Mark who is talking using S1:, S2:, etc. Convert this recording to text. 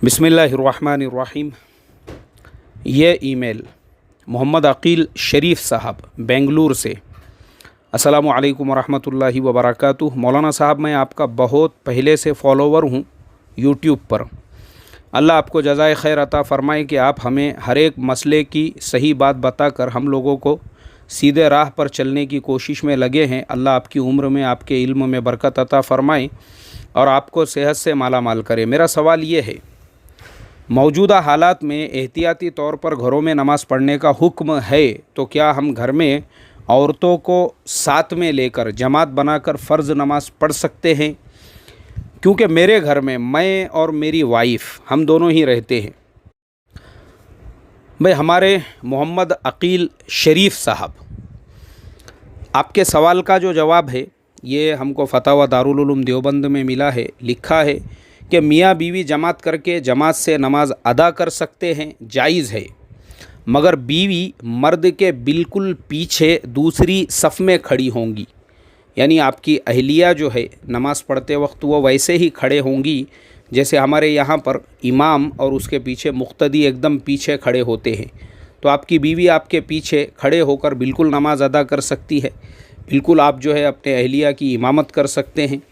S1: बिस्मिल्लाहिर्रहमानिर्रहीम। ये ईमेल मोहम्मद अकील शरीफ साहब बेंगलुरु से। अस्सलामु अलैकुम वरहमतुल्लाहि वबरकातुहू। मौलाना साहब, मैं आपका बहुत पहले से फॉलोवर हूँ यूट्यूब पर। अल्लाह आपको जज़ाए खैर अता फ़रमाए कि आप हमें हर एक मसले की सही बात बताकर हम लोगों को सीधे राह पर चलने की कोशिश में लगे हैं। अल्लाह आपकी उम्र में, आपके इल्म में बरकत अता फ़रमाए और आपको सेहत से माला माल करे। मेरा सवाल ये है, मौजूदा हालात में एहतियाती तौर पर घरों में नमाज़ पढ़ने का हुक्म है, तो क्या हम घर में औरतों को साथ में लेकर जमात बनाकर फ़र्ज़ नमाज़ पढ़ सकते हैं? क्योंकि मेरे घर में मैं और मेरी वाइफ हम दोनों ही रहते हैं। भाई, हमारे मोहम्मद अकील शरीफ साहब, आपके सवाल का जो जवाब है ये हमको फतवा दारुल उलूम देवबंद में मिला है। लिखा है कि मियाँ बीवी जमात करके जमात से नमाज अदा कर सकते हैं, जायज़ है, मगर बीवी मर्द के बिल्कुल पीछे दूसरी सफ़ में खड़ी होंगी। यानी आपकी अहलिया जो है नमाज़ पढ़ते वक्त वो वैसे ही खड़े होंगी जैसे हमारे यहाँ पर इमाम और उसके पीछे मुक्तदी एकदम पीछे खड़े होते हैं। तो आपकी बीवी आपके पीछे खड़े होकर बिल्कुल नमाज अदा कर सकती है। बिल्कुल आप जो है अपने अहलिया की इमामत कर सकते हैं।